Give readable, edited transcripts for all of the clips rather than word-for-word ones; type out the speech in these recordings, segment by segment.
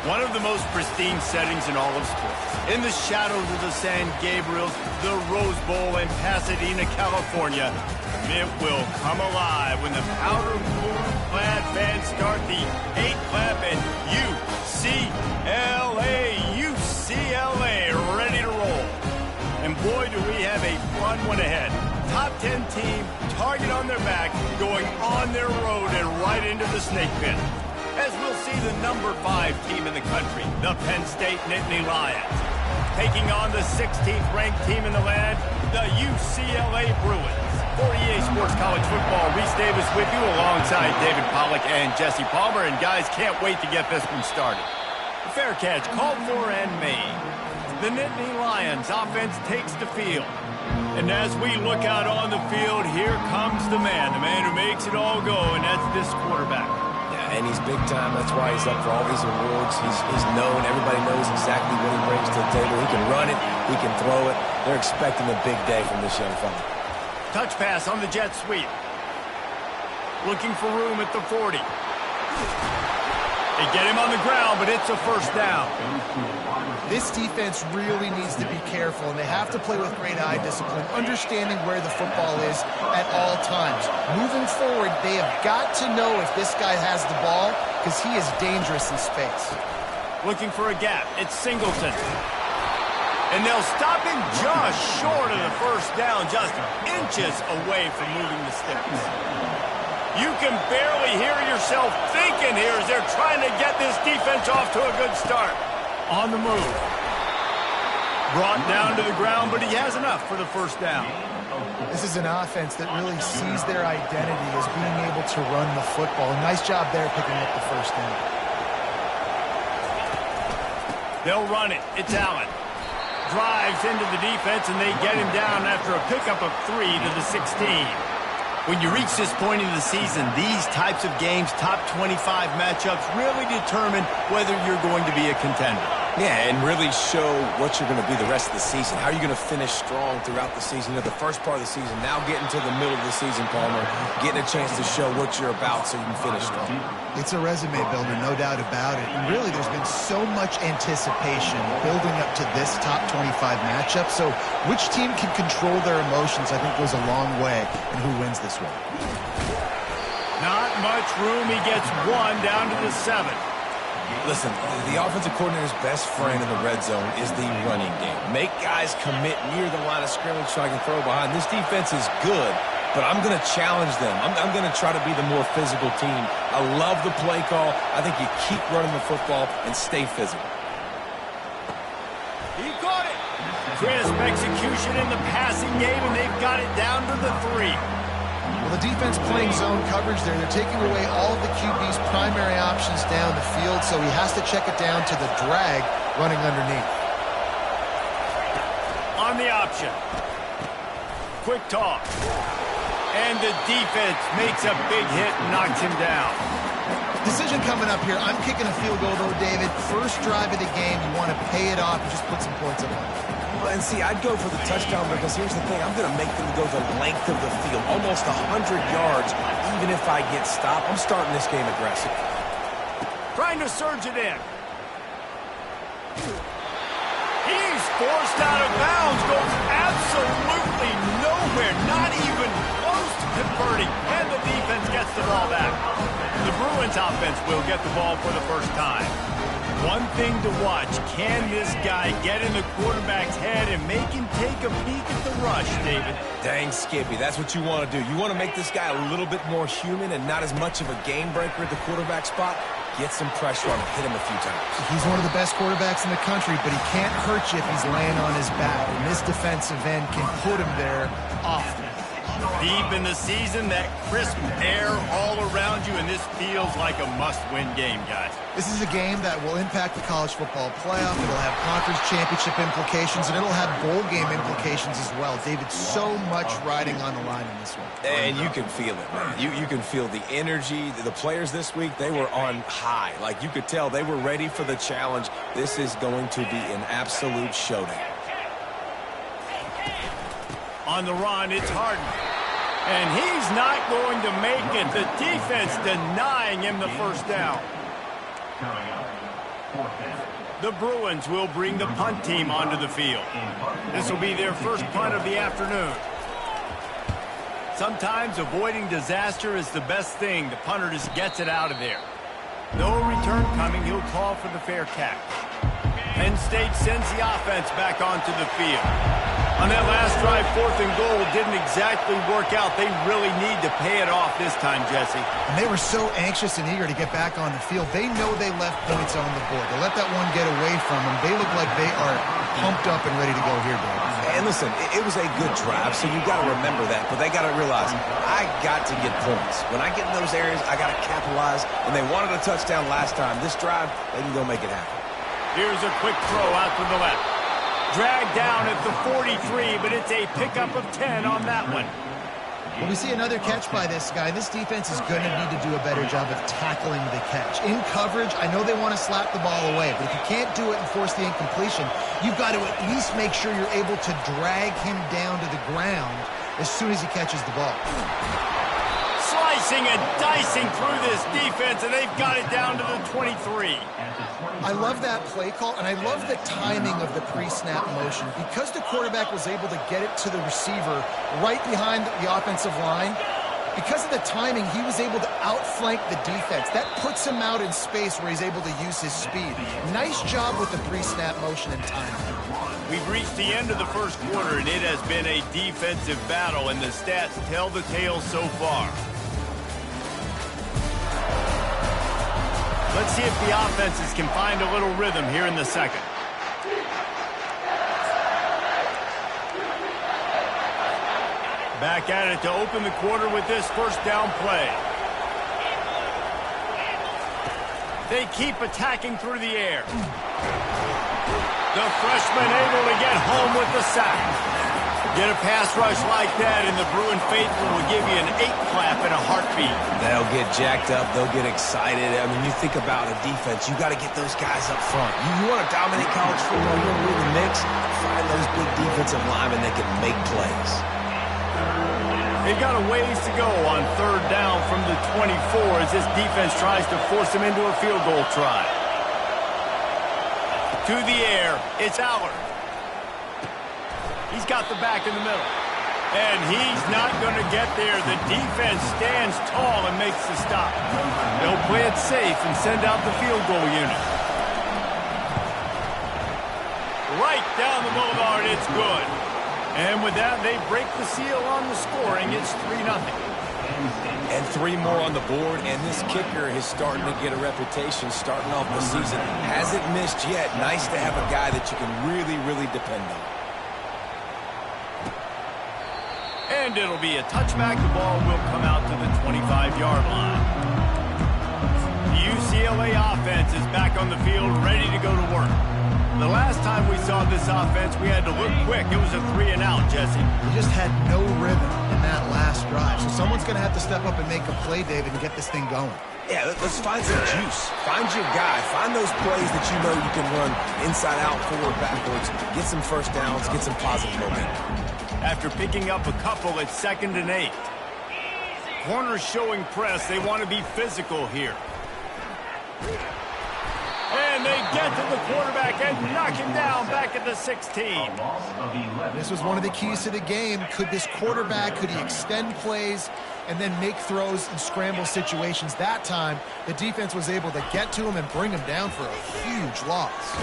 One of the most pristine settings in all of sports. In the shadows of the San Gabriels, the Rose Bowl in Pasadena, California, it will come alive when the powder blue-clad fans start the 8-clap and UCLA, ready to roll. And boy, do we have a fun one ahead. Top 10 team, target on their back, going on their road and right into the snake pit. As we'll see the number 5 team in the country, the Penn State Nittany Lions, taking on the 16th ranked team in the land, the UCLA Bruins. For EA Sports College Football, Reese Davis with you alongside David Pollack and Jesse Palmer. And guys, can't wait to get this one started. The fair catch called for and made. The Nittany Lions offense takes the field. And as we look out on the field, here comes the man who makes it all go, and that's this quarterback. Yeah, and he's big time. That's why he's up for all these awards. He's known. Everybody knows exactly what he brings to the table. He can run it. He can throw it. They're expecting a big day from this young fella. Touch pass on the jet sweep. Looking for room at the 40. They get him on the ground, but it's a first down. This defense really needs to be careful, and they have to play with great eye discipline, understanding where the football is at all times. Moving forward, they have got to know if this guy has the ball, because he is dangerous in space. Looking for a gap. It's Singleton. And they'll stop him just short of the first down, just inches away from moving the sticks. You can barely hear yourself thinking here as they're trying to get this defense off to a good start. On the move. Brought down to the ground, but he has enough for the first down. This is an offense that really sees their identity as being able to run the football. Nice job there picking up the first down. They'll run it. It's Allen. Drives into the defense, and they get him down after a pickup of 3 to the 16. When you reach this point in the season, these types of games, top 25 matchups, really determine whether you're going to be a contender. Yeah, and really show what you're going to be the rest of the season. How are you going to finish strong throughout the season? You know, the first part of the season, now getting to the middle of the season, Palmer, getting a chance to show what you're about so you can finish strong. It's a resume builder, no doubt about it. And really, there's been so much anticipation building up to this top 25 matchup. So which team can control their emotions, I think, goes a long way in who wins this one. Not much room. He gets 1 down to the 7. Listen, the offensive coordinator's best friend in the red zone is the running game. Make guys commit near the line of scrimmage so I can throw behind. This defense is good, but I'm going to challenge them. I'm going to try to be the more physical team. I love the play call. I think you keep running the football and stay physical. He caught it. Crisp execution in the passing game, and they've got it down to the 3. Well, the defense playing zone coverage there. They're taking away all of the QB's primary options down the field, so he has to check it down to the drag running underneath. On the option. Quick toss. And the defense makes a big hit and knocks him down. Decision coming up here. I'm kicking a field goal, though, David. First drive of the game, you want to pay it off and just put some points up on it. And see, I'd go for the touchdown because here's the thing. I'm going to make them go the length of the field, almost 100 yards. Even if I get stopped, I'm starting this game aggressive. Trying to surge it in. He's forced out of bounds, goes absolutely nowhere, not even close to converting, and the defense gets the ball back. The Bruins offense will get the ball for the first time. One thing to watch, can this guy get in the quarterback's head and make him take a peek at the rush, David? Dang, Skippy, that's what you want to do. You want to make this guy a little bit more human and not as much of a game breaker at the quarterback spot. Get some pressure on him, hit him a few times. He's one of the best quarterbacks in the country, but he can't hurt you if he's laying on his back. And this defensive end can put him there often. Deep in the season, that crisp air all around you, and this feels like a must-win game, guys. This is a game that will impact the college football playoff. It'll have conference championship implications, and it'll have bowl game implications as well. David, so much riding on the line in this one. And you can feel it, man. You can feel the energy. The players this week, they were on high. Like, you could tell they were ready for the challenge. This is going to be an absolute showdown. On the run, it's Harden. And he's not going to make it. The defense denying him the first down. The Bruins will bring the punt team onto the field. This will be their first punt of the afternoon. Sometimes avoiding disaster is the best thing. The punter just gets it out of there. No return coming. He'll call for the fair catch. Penn State sends the offense back onto the field. On that last drive, 4th and goal didn't exactly work out. They really need to pay it off this time, Jesse. And they were so anxious and eager to get back on the field. They know they left points on the board. They let that one get away from them. They look like they are pumped up and ready to go here, Dave. And listen, it was a good drive, so you got to remember that. But they got to realize, I got to get points. When I get in those areas, I got to capitalize. And they wanted a touchdown last time. This drive, they can go make it happen. Here's a quick throw out to the left. Dragged down at the 43, but it's a pickup of 10 on that one. Well, we see another catch by this guy. This defense is going to need to do a better job of tackling the catch. In coverage, I know they want to slap the ball away, but if you can't do it and force the incompletion, you've got to at least make sure you're able to drag him down to the ground as soon as he catches the ball. Slicing and dicing through this defense, and they've got it down to the 23. I love that play call, and I love the timing of the pre-snap motion. Because the quarterback was able to get it to the receiver right behind the offensive line, because of the timing, he was able to outflank the defense. That puts him out in space where he's able to use his speed. Nice job with the pre-snap motion and timing. We've reached the end of the first quarter, and it has been a defensive battle, and the stats tell the tale so far. Let's see if the offenses can find a little rhythm here in the second. Back at it to open the quarter with this first down play. They keep attacking through the air. The freshman able to get home with the sack. Get a pass rush like that, and the Bruin faithful will give you an 8-clap in a heartbeat. They'll get jacked up. They'll get excited. I mean, you think about a defense, you got to get those guys up front. You want to dominate college football, you want to win the mix, find those big defensive linemen that can make plays. They've got a ways to go on 3rd down from the 24 as this defense tries to force them into a field goal try. To the air, it's Allard. He's got the back in the middle. And he's not going to get there. The defense stands tall and makes the stop. They'll play it safe and send out the field goal unit. Right down the boulevard, it's good. And with that, they break the seal on the scoring. It's 3-0. And 3 more on the board, and this kicker is starting to get a reputation starting off the season. Hasn't missed yet. Nice to have a guy that you can really, really depend on. And it'll be a touchback. The ball will come out to the 25-yard line. The UCLA offense is back on the field, ready to go to work. The last time we saw this offense, we had to look quick. It was a 3-and-out, Jesse. We just had no rhythm in that last drive. So someone's going to have to step up and make a play, David, and get this thing going. Yeah, let's find some juice. Find your guy. Find those plays that you know you can run inside out, forward, backwards. Get some first downs. Get some positive momentum. After picking up a couple, it's 2nd and 8. Corners showing press. They want to be physical here. And they get to the quarterback and knock him down back at the 16. This was one of the keys to the game. Could this quarterback, could he extend plays and then make throws in scramble situations? That time, the defense was able to get to him and bring him down for a huge loss.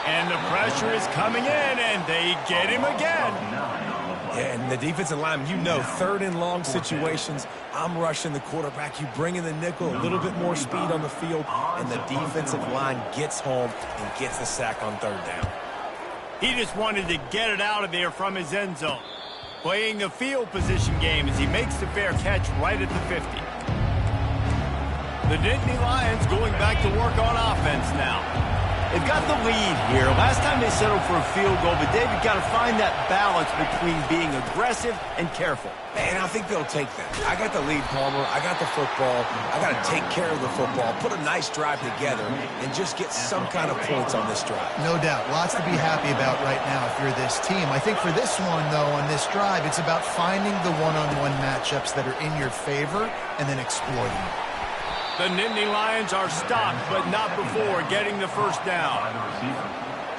And the pressure is coming in, and they get him again. Yeah, and the defensive lineman, you know, 3rd and long situations, I'm rushing the quarterback. You bring in the nickel, a little bit more speed on the field, and the defensive line gets home and gets the sack on 3rd down. He just wanted to get it out of there from his end zone. Playing the field position game as he makes the fair catch right at the 50. The Nittany Lions going back to work on offense now. They've got the lead here. Last time they settled for a field goal, but David got to find that balance between being aggressive and careful. And I think they'll take that. I got the lead, Palmer. I got the football. I got to take care of the football, put a nice drive together, and just get some kind of points on this drive. No doubt. Lots to be happy about right now if you're this team. I think for this one, though, on this drive, it's about finding the one-on-one matchups that are in your favor and then exploiting them. The Nittany Lions are stopped, but not before getting the first down.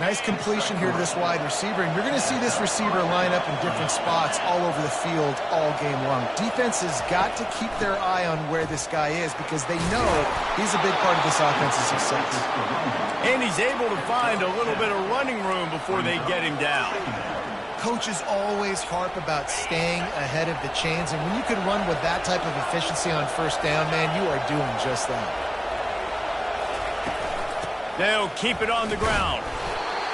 Nice completion here to this wide receiver, and you're going to see this receiver line up in different spots all over the field all game long. Defense has got to keep their eye on where this guy is because they know he's a big part of this offense's success. And he's able to find a little bit of running room before they get him down. Coaches always harp about staying ahead of the chains, and when you can run with that type of efficiency on first down, man, you are doing just that. They'll keep it on the ground.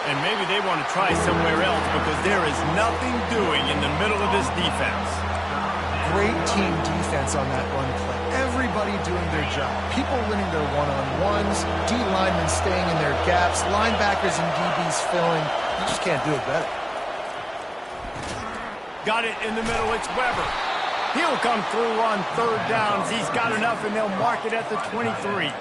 And maybe they want to try somewhere else because there is nothing doing in the middle of this defense. Great team defense on that run play. Everybody doing their job. People winning their one-on-ones, D linemen staying in their gaps, linebackers and DBs filling. You just can't do it better. Got it in the middle. It's Weber. He'll come through on third downs. He's got enough, and they'll mark it at the 23.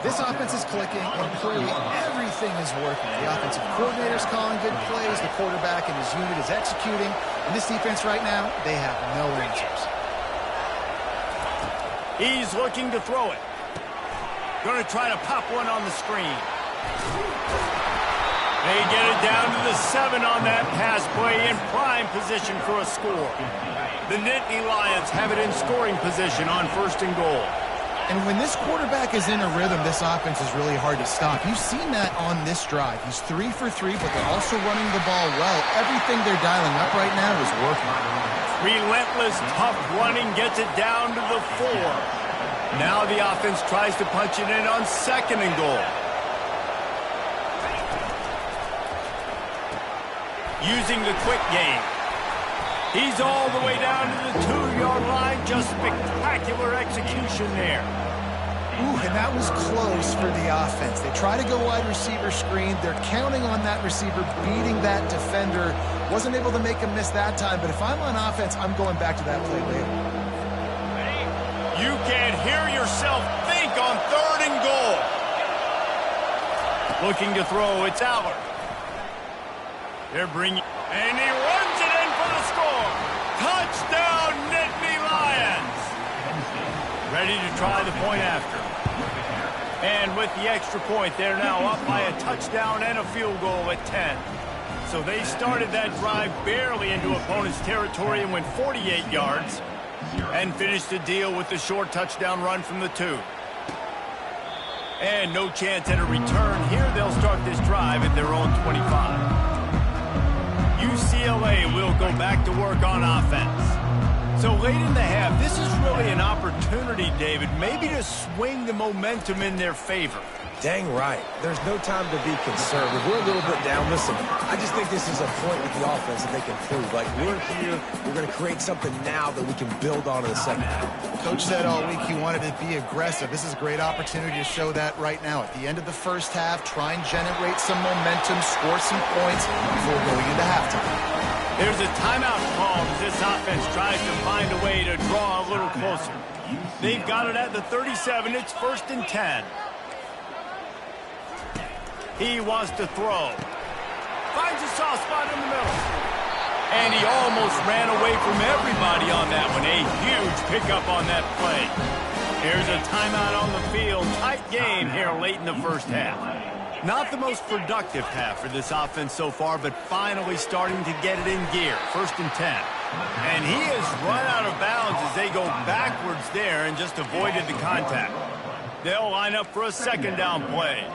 This offense is clicking, and clearly everything is working. The offensive coordinator's calling good plays. The quarterback and his unit is executing. And this defense right now, they have no answers. He's looking to throw it. Going to try to pop one on the screen. They get it down to the 7 on that pass play in prime position for a score. The Nittany Lions have it in scoring position on first and goal. And when this quarterback is in a rhythm, this offense is really hard to stop. You've seen that on this drive. He's 3 for 3, but they're also running the ball well. Everything they're dialing up right now is working. Relentless, tough running gets it down to the 4. Now the offense tries to punch it in on second and goal. Using the quick game. He's all the way down to the 2-yard line. Just spectacular execution there. Ooh, and that was close for the offense. They try to go wide receiver screen. They're counting on that receiver beating that defender. Wasn't able to make him miss that time, but if I'm on offense, I'm going back to that play later. You can hear yourself think on third and goal. Looking to throw, it's Allard. They're bringing, and he runs it in for the score. Touchdown, Nittany Lions. Ready to try the point after. And with the extra point, they're now up by a touchdown and a field goal at 10. So they started that drive barely into opponent's territory and went 48 yards and finished the deal with the short touchdown run from the 2. And no chance at a return here. They'll start this drive at their own 25. UCLA will go back to work on offense. So late in the half, this is really an opportunity, David, maybe to swing the momentum in their favor. Dang right. There's no time to be conservative. We're a little bit down. Listen, I just think this is a point with the offense that they can prove. Like, we're here, we're going to create something now that we can build on in the second half. Coach said all week he wanted to be aggressive. This is a great opportunity to show that right now. At the end of the first half, try and generate some momentum, score some points before going into halftime. There's a timeout called as this offense tries to find a way to draw a little closer. They've got it at the 37. It's 1st and 10. He wants to throw. Finds a soft spot in the middle. And he almost ran away from everybody on that one. A huge pickup on that play. Here's a timeout on the field. Tight game here late in the first half. Not the most productive half for this offense so far, but finally starting to get it in gear. 1st and 10. And he has run out of bounds as they go backwards there and just avoided the contact. They'll line up for a second down play.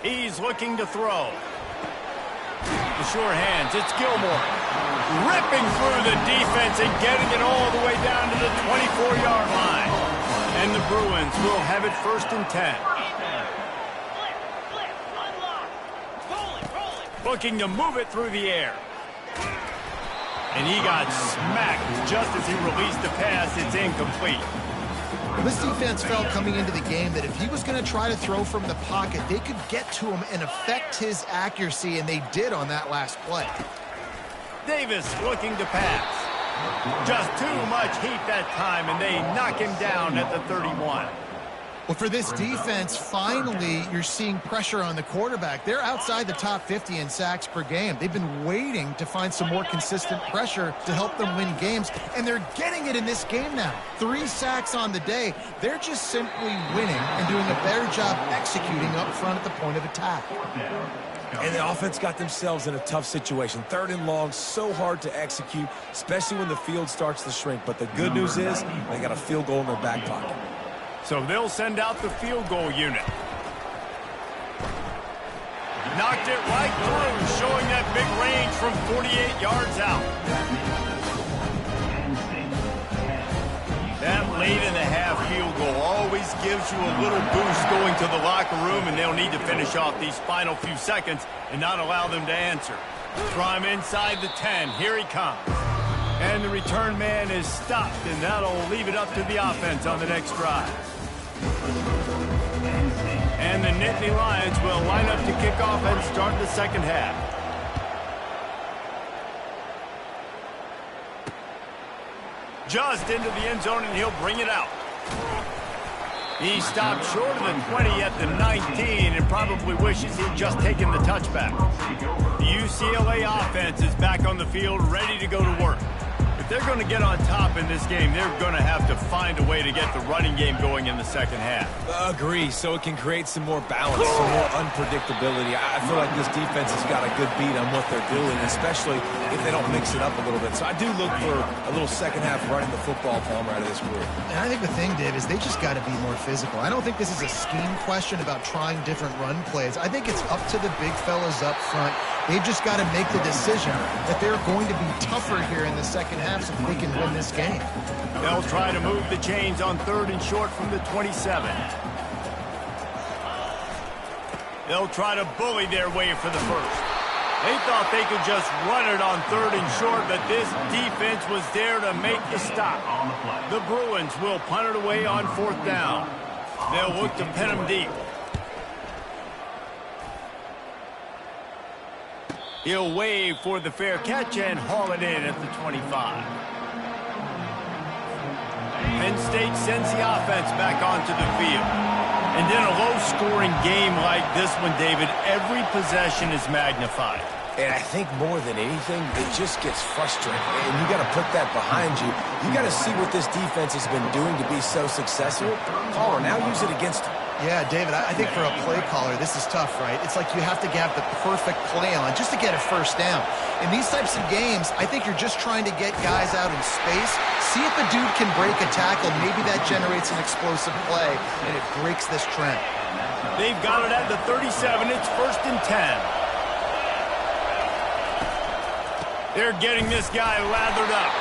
He's looking to throw. The sure hands, it's Gilmore. Ripping through the defense and getting it all the way down to the 24-yard line. And the Bruins will have it 1st and 10. Looking to move it through the air. And he got smacked just as he released the pass. It's incomplete. This defense felt coming into the game that if he was going to try to throw from the pocket, they could get to him and affect his accuracy, and they did on that last play. Davis looking to pass. Just too much heat that time, and they knock him down at the 31. Well, for this defense, finally, you're seeing pressure on the quarterback. They're outside the top 50 in sacks per game. They've been waiting to find some more consistent pressure to help them win games, and they're getting it in this game now. 3 sacks on the day. They're just simply winning and doing a better job executing up front at the point of attack. And the offense got themselves in a tough situation. 3rd and long, so hard to execute, especially when the field starts to shrink. But the good news is they got a field goal in their back pocket. So they'll send out the field goal unit. Knocked it right through, showing that big range from 48 yards out. That late-in-the-half field goal always gives you a little boost going to the locker room, and they'll need to finish off these final few seconds and not allow them to answer. Try him inside the 10. Here he comes. And the return man is stopped, and that'll leave it up to the offense on the next drive. And the Nittany Lions will line up to kick off and start the second half. Just into the end zone, and he'll bring it out. He stopped short of the 20 at the 19 and probably wishes he'd just taken the touchback. The UCLA offense is back on the field, ready to go to work. If they're going to get on top in this game, they're going to have to find a way to get the running game going in the second half. Agree, so it can create some more balance, some more unpredictability. I feel like this defense has got a good beat on what they're doing, especially if they don't mix it up a little bit. So I do look for a little second half running the football Palmer out of this group. And I think the thing, Dave, is they just got to be more physical. I don't think this is a scheme question about trying different run plays. I think it's up to the big fellas up front. They've just got to make the decision that they're going to be tougher here in the second half so they can win this game. They'll try to move the chains on 3rd and short from the 27. They'll try to bully their way for the first. They thought they could just run it on 3rd and short, but this defense was there to make the stop. The Bruins will punt it away on 4th down. They'll look to pin them deep. He'll wave for the fair catch and haul it in at the 25. Penn State sends the offense back onto the field. And in a low-scoring game like this one, David, every possession is magnified. And I think more than anything, it just gets frustrating. And you got to put that behind you. You got to see what this defense has been doing to be so successful. Caller, now use it against them. Yeah, David, I think for a play caller, this is tough, right? It's like you have to have the perfect play on just to get a first down. In these types of games, I think you're just trying to get guys out in space, see if the dude can break a tackle. Maybe that generates an explosive play, and it breaks this trend. They've got it at the 37. It's 1st and 10. They're getting this guy lathered up.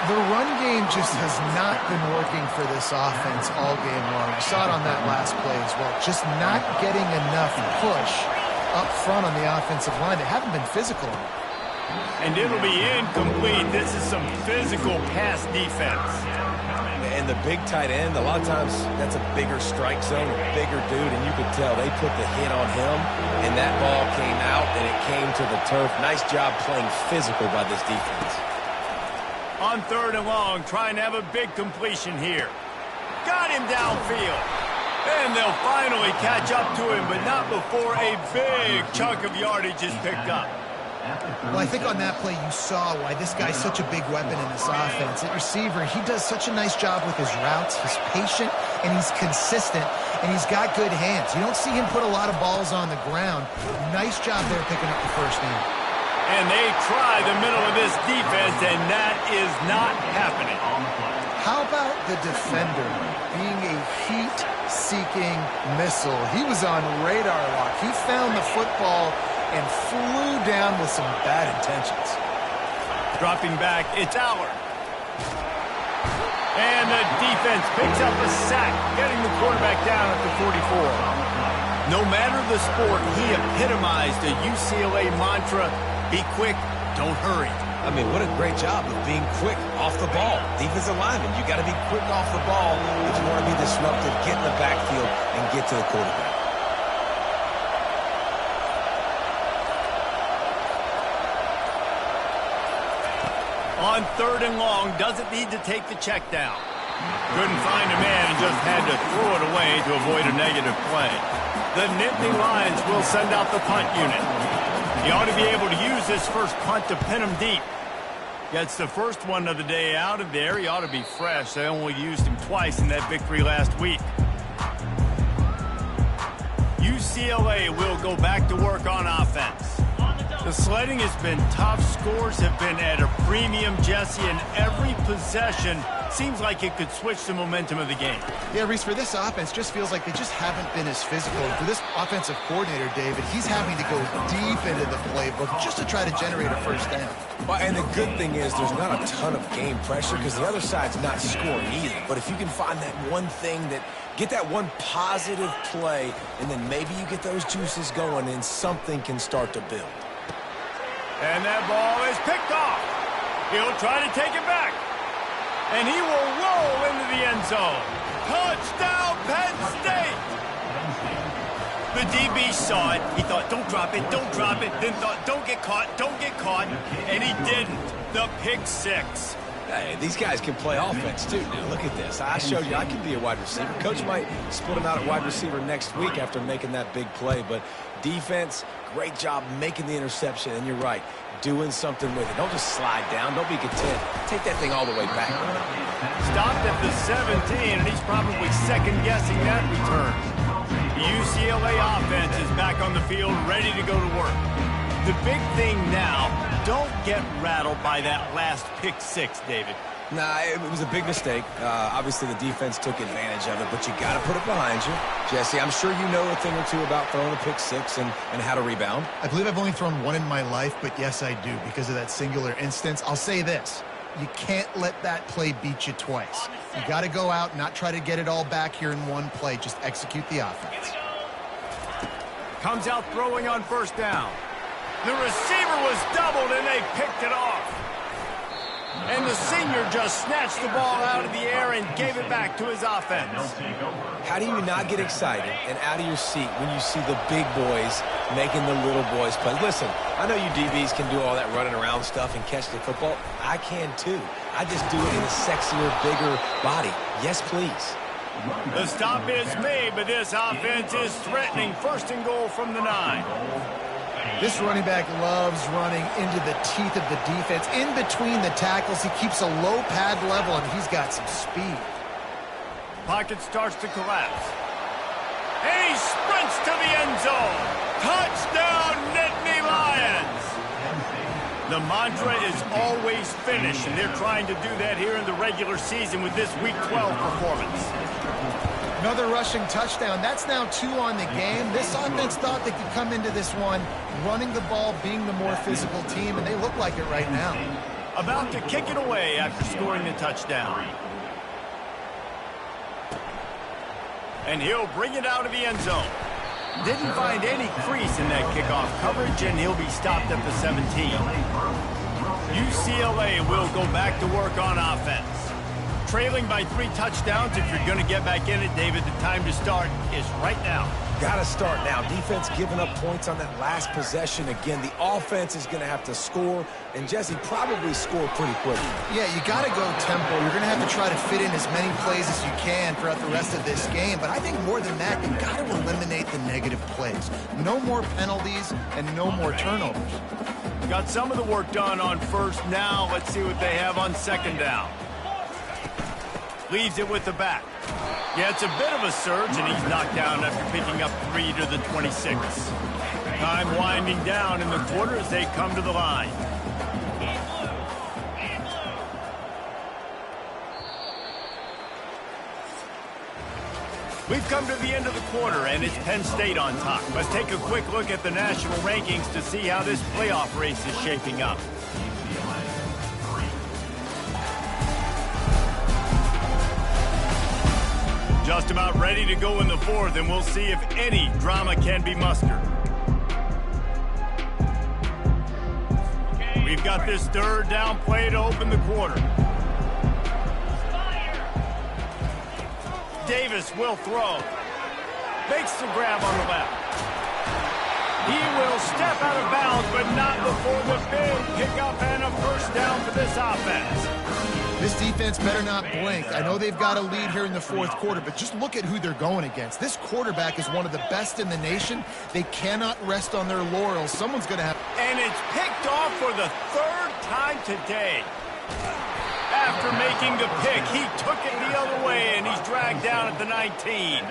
The run game just has not been working for this offense all game long. You saw it on that last play as well. Just not getting enough push up front on the offensive line. They haven't been physical. And it'll be incomplete. This is some physical pass defense. And the big tight end, a lot of times that's a bigger strike zone, a bigger dude, and you could tell they put the hit on him, and that ball came out, and it came to the turf. Nice job playing physical by this defense. On 3rd and long, trying to have a big completion here. Got him downfield. And they'll finally catch up to him, but not before a big chunk of yardage is picked up. Well, I think on that play you saw why this guy's such a big weapon in this offense. At receiver, he does such a nice job with his routes. He's patient, and he's consistent, and he's got good hands. You don't see him put a lot of balls on the ground. Nice job there picking up the first down. And they try the middle of this defense, and that is not happening. How about the defender being a heat-seeking missile? He was on radar lock. He found the football and flew down with some bad intentions. Dropping back, it's Allard. And the defense picks up a sack, getting the quarterback down at the 44. No matter the sport, he epitomized a UCLA mantra: be quick, don't hurry. I mean, what a great job of being quick off the ball. Defensive lineman, you got to be quick off the ball if you want to be disruptive, get in the backfield, and get to the quarterback. On 3rd and long, doesn't need to take the check down. Couldn't find a man and just had to throw it away to avoid a negative play. The Nittany Lions will send out the punt unit. He ought to be able to use this first punt to pin him deep. Gets the first one of the day out of there. He ought to be fresh. They only used him twice in that victory last week. UCLA will go back to work on offense. The sledding has been tough. Scores have been at a premium, Jesse, and every possession seems like it could switch the momentum of the game. Yeah, Reese, for this offense, just feels like they just haven't been as physical. And for this offensive coordinator, David, he's having to go deep into the playbook just to try to generate a first down. Well, and the good thing is there's not a ton of game pressure because the other side's not scoring either. But if you can find that one thing get that one positive play, and then maybe you get those juices going and something can start to build. And that ball is picked off. He'll try to take it back. And he will roll into the end zone. Touchdown, Penn State! The DB saw it. He thought, don't drop it, don't drop it. Then thought, don't get caught, don't get caught. And he didn't. The pick six. Hey, these guys can play offense, too. Now, look at this. I showed you I can be a wide receiver. Coach might split him out at wide receiver next week after making that big play. But defense, great job making the interception. And you're right, doing something with it. Don't just slide down. Don't be content. Take that thing all the way back. Stopped at the 17, and he's probably second-guessing that return. The UCLA offense is back on the field, ready to go to work. The big thing now, don't get rattled by that last pick six, David. Nah, it was a big mistake. Obviously, the defense took advantage of it, but you got to put it behind you. Jesse, I'm sure you know a thing or two about throwing a pick six and how to rebound. I believe I've only thrown one in my life, but yes, I do because of that singular instance. I'll say this. You can't let that play beat you twice. You got to go out and not try to get it all back here in one play. Just execute the offense. Comes out throwing on first down. The receiver was doubled, and they picked it off. And the senior just snatched the ball out of the air and gave it back to his offense. How do you not get excited and out of your seat when you see the big boys making the little boys play? Listen, I know you DBs can do all that running around stuff and catch the football. I can too. I just do it in a sexier, bigger body. Yes, please. The stop is made, but this offense is threatening. First and goal from the 9. This running back loves running into the teeth of the defense. In between the tackles, he keeps a low pad level, and he's got some speed. Pocket starts to collapse. And he sprints to the end zone. Touchdown, Nittany Lions! The mantra is always finish, and they're trying to do that here in the regular season with this Week 12 performance. Another rushing touchdown. That's now 2 on the game. This offense thought they could come into this one running the ball, being the more physical team, and they look like it right now. About to kick it away after scoring the touchdown. And he'll bring it out of the end zone. Didn't find any crease in that kickoff coverage, and he'll be stopped at the 17. UCLA will go back to work on offense. Trailing by 3 touchdowns. If you're going to get back in it, David, the time to start is right now. Got to start now. Defense giving up points on that last possession. Again, the offense is going to have to score, and Jesse probably score pretty quickly. Yeah, you got to go tempo. You're going to have to try to fit in as many plays as you can throughout the rest of this game. But I think more than that, you've got to eliminate the negative plays. No more penalties and no more turnovers. Got some of the work done on first. Now let's see what they have on second down. Leaves it with the back. Yeah, it's a bit of a surge, and he's knocked down after picking up 3 to the 26. Time winding down in the quarter as they come to the line. We've come to the end of the quarter, and it's Penn State on top. Let's take a quick look at the national rankings to see how this playoff race is shaping up. Just about ready to go in the 4th, and we'll see if any drama can be mustered. We've got this 3rd down play to open the quarter. Davis will throw. Makes the grab on the left. He will step out of bounds, but not before the big pickup and a first down for this offense. This defense better not blink. I know they've got a lead here in the fourth quarter, but just look at who they're going against. This quarterback is one of the best in the nation. They cannot rest on their laurels. Someone's going to have... And it's picked off for the third time today. After making the pick, he took it the other way, and he's dragged down at the 19.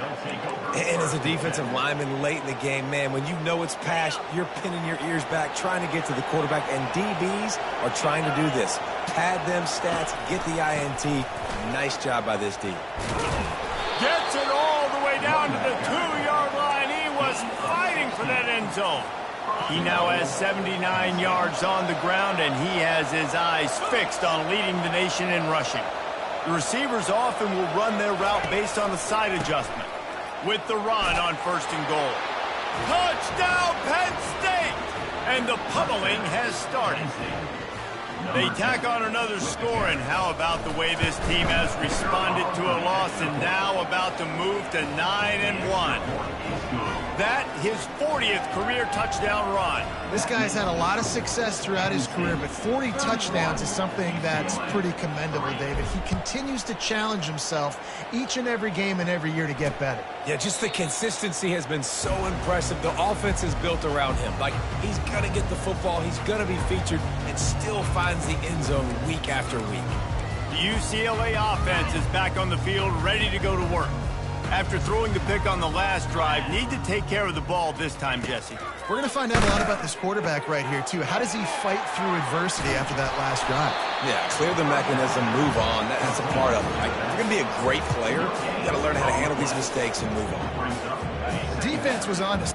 And as a defensive lineman late in the game, man, when you know it's past, you're pinning your ears back, trying to get to the quarterback, and DBs are trying to do this. Pad them stats, get the INT. Nice job by this D. Gets it all the way down to the 2-yard line. He was fighting for that end zone. He now has 79 yards on the ground, and he has his eyes fixed on leading the nation in rushing. The receivers often will run their route based on a side adjustment. With the run on 1st and goal. Touchdown, Penn State! And the pummeling has started. They tack on another score, and how about the way this team has responded to a loss and now about to move to 9-1. That, his 40th career touchdown run. This guy's had a lot of success throughout his career, but 40 touchdowns is something that's pretty commendable, David. He continues to challenge himself each and every game and every year to get better. Yeah, just the consistency has been so impressive. The offense is built around him. Like, he's going to get the football, he's going to be featured, and still finds the end zone week after week. The UCLA offense is back on the field, ready to go to work. After throwing the pick on the last drive, need to take care of the ball this time, Jesse. We're going to find out a lot about this quarterback right here, too. How does he fight through adversity after that last drive? Yeah, clear the mechanism, move on. That's a part of it, right? If you're going to be a great player, you got to learn how to handle these mistakes and move on. The defense was on to...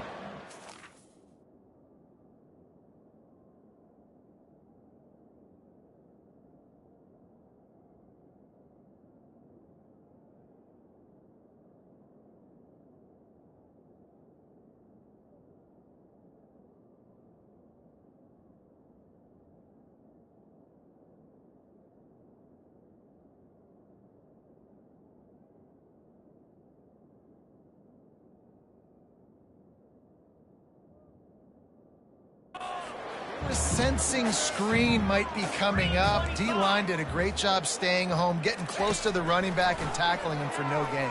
Sensing screen might be coming up. D-line did a great job staying home, getting close to the running back and tackling him for no gain.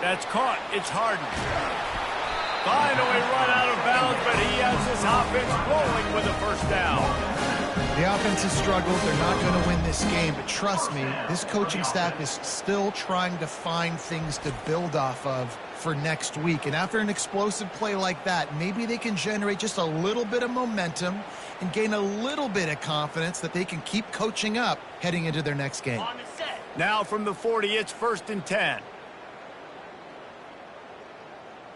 That's caught. It's Harden. Finally run out of bounds, but he has this offense rolling with a first down. The offense has struggled. They're not going to win this game, but trust me, this coaching staff is still trying to find things to build off of for next week. And after an explosive play like that, maybe they can generate just a little bit of momentum and gain a little bit of confidence that they can keep coaching up heading into their next game. Now from the 40, it's 1st and 10.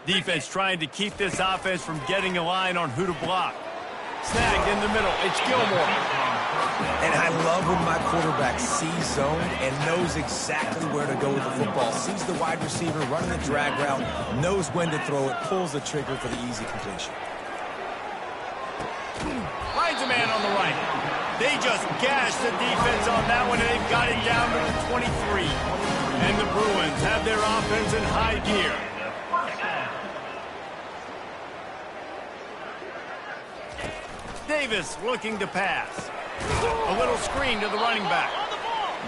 Defense trying to keep this offense from getting a line on who to block. Snagged in the middle. It's Gilmore. And I love when my quarterback sees zone and knows exactly where to go with the football. Sees the wide receiver running the drag route, knows when to throw it, pulls the trigger for the easy completion. Finds a man on the right. They just gashed the defense on that one, and they've got it down to the 23. And the Bruins have their offense in high gear. Davis looking to pass. A little screen to the running back.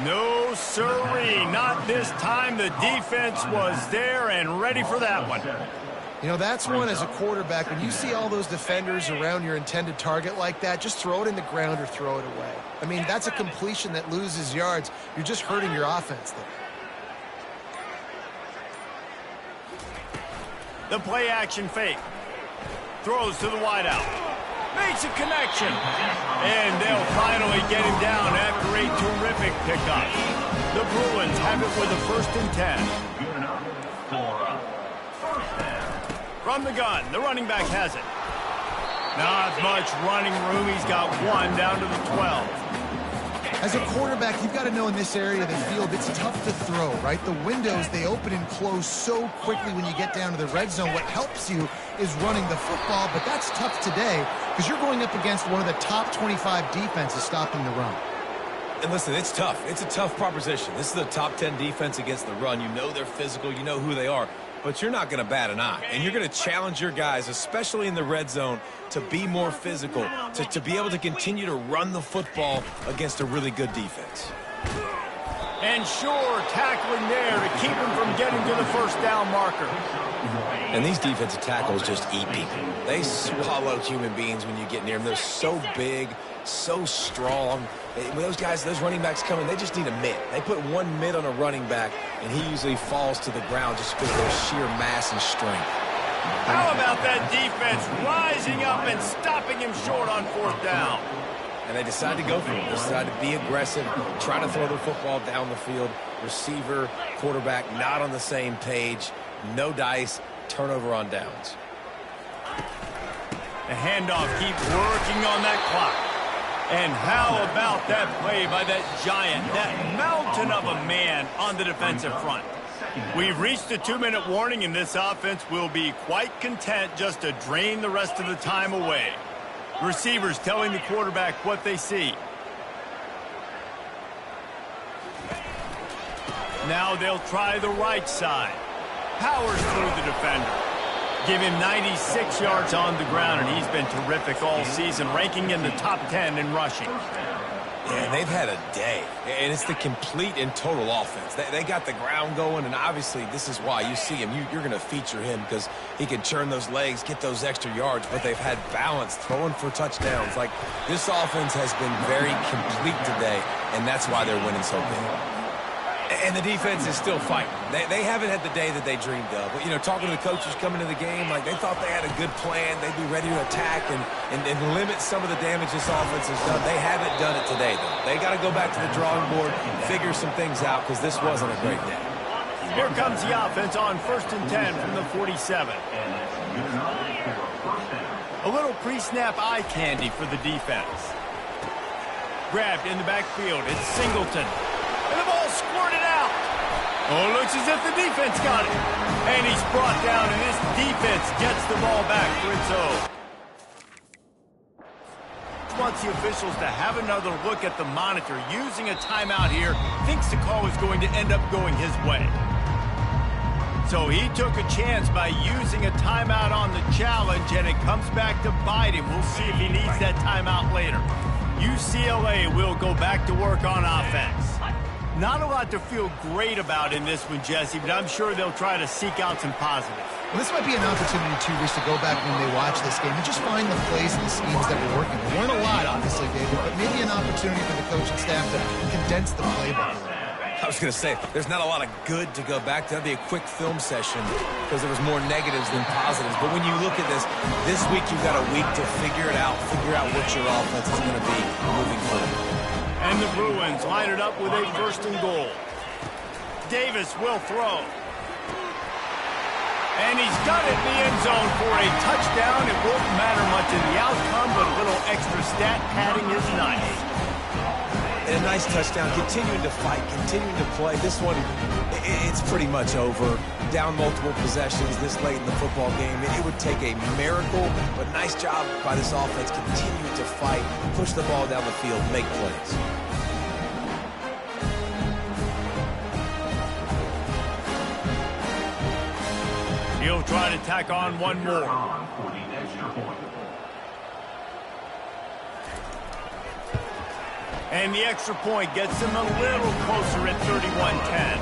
No sirree, not this time. The defense was there and ready for that one. You know, that's one as a quarterback. When you see all those defenders around your intended target like that, just throw it in the ground or throw it away. I mean, that's a completion that loses yards. You're just hurting your offense there. The play action fake. Throws to the wideout. Makes a connection. And they'll finally get him down after a terrific pickup. The Bruins have it with a 1st and 10. From the gun, the running back has it. Not much running room. He's got one down to the 12. As a quarterback, you've got to know in this area of the field, it's tough to throw, right? The windows, they open and close so quickly when you get down to the red zone. What helps you is running the football, but that's tough today because you're going up against one of the top 25 defenses stopping the run. And listen, it's tough. It's a tough proposition. This is a top 10 defense against the run. You know they're physical. You know who they are. but you're not going to bat an eye. And you're going to challenge your guys, especially in the red zone, to be more physical, to be able to continue to run the football against a really good defense. And sure, tackling there to keep him from getting to the first down marker. And these defensive tackles just eat people. They swallow human beings when you get near them. They're so big, so strong. When those guys, those running backs come in, they just need a mitt. They put one mitt on a running back, and he usually falls to the ground just because of their sheer mass and strength. How about that defense rising up and stopping him short on fourth down? And they decide to go for it. They decide to be aggressive, try to throw the football down the field. Receiver, quarterback, not on the same page. No dice. Turnover on downs. The handoff keeps working on that clock. And how about that play by that giant, that mountain of a man on the defensive front? We've reached a 2-minute warning, and this offense will be quite content just to drain the rest of the time away. Receivers telling the quarterback what they see. Now they'll try the right side. Powers through the defender. Give him 96 yards on the ground, and he's been terrific all season, ranking in the top 10 in rushing. Yeah, and they've had a day, and it's the complete and total offense. They got the ground going, and obviously this is why you see him. You're going to feature him because he can churn those legs, get those extra yards, but they've had balance, throwing for touchdowns. Like, this offense has been very complete today, and that's why they're winning so big. And the defense is still fighting. They haven't had the day that they dreamed of. But, you know, talking to the coaches coming to the game, like, they thought they had a good plan. They'd be ready to attack and limit some of the damage this offense has done. They haven't done it today, though. They got to go back to the drawing board, figure some things out, because this wasn't a great day. Here comes the offense on 1st and 10 from the 47. A little pre-snap eye candy for the defense. Grabbed in the backfield. It's Singleton. And the ball squirted out. Oh, looks as if the defense got it. And he's brought down, and this defense gets the ball back for its own. Wants the officials to have another look at the monitor. Using a timeout here, thinks the call is going to end up going his way. So he took a chance by using a timeout on the challenge, and it comes back to bite him. We'll see if he needs that timeout later. UCLA will go back to work on offense. Not a lot to feel great about in this one, Jesse, but I'm sure they'll try to seek out some positives. Well, this might be an opportunity, too, Rich, to go back when they watch this game and just find the plays and the schemes that were working. There weren't a lot, obviously, David, but maybe an opportunity for the coaching staff to condense the playbook. I was going to say, there's not a lot of good to go back to. That'd be a quick film session because there was more negatives than positives. But when you look at this week you've got a week to figure it out, figure out what your offense is going to be moving forward. And the Bruins line it up with a 1st and goal. Davis will throw. And he's got it in the end zone for a touchdown. It won't matter much in the outcome, but a little extra stat padding is nice. And a nice touchdown, continuing to fight, continuing to play. This one, it's pretty much over. Down multiple possessions this late in the football game. It would take a miracle, but nice job by this offense continuing to fight, push the ball down the field, make plays. He'll try to tack on one more. And the extra point gets him a little closer at 31-10.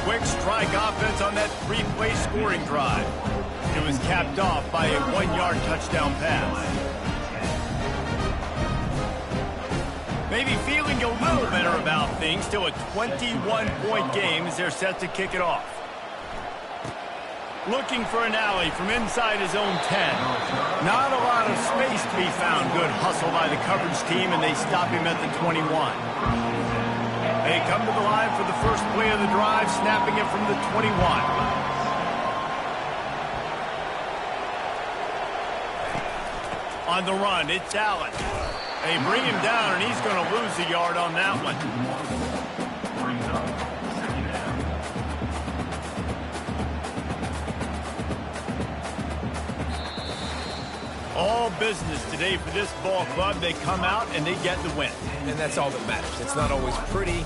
Quick strike offense on that 3-play scoring drive. It was capped off by a 1-yard touchdown pass. Maybe feeling a little better about things. Still a 21-point game as they're set to kick it off. Looking for an alley from inside his own 10. Not a lot of space to be found. Good hustle by the coverage team, and they stop him at the 21. They come to the line for the first play of the drive, snapping it from the 21. On the run, it's Allen. They bring him down, and he's going to lose a yard on that one. All business today for this ball club. They come out and they get the win. And that's all that matters. It's not always pretty.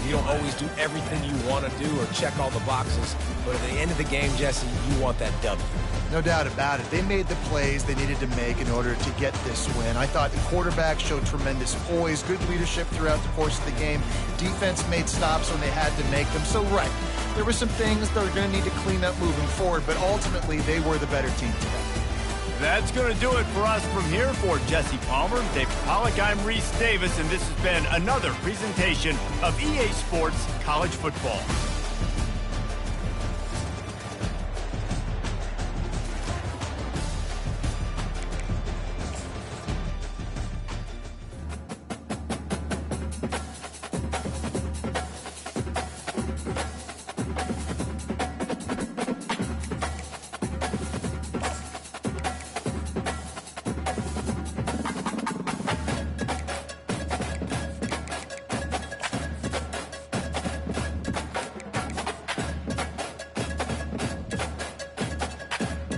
You don't always do everything you want to do or check all the boxes. But at the end of the game, Jesse, you want that W. No doubt about it. They made the plays they needed to make in order to get this win. I thought the quarterback showed tremendous poise, good leadership throughout the course of the game. Defense made stops when they had to make them. So, right, there were some things they're going to need to clean up moving forward, but ultimately they were the better team today. That's going to do it for us from here. For Jesse Palmer, Dave Pollack, I'm Reese Davis, and this has been another presentation of EA Sports College Football.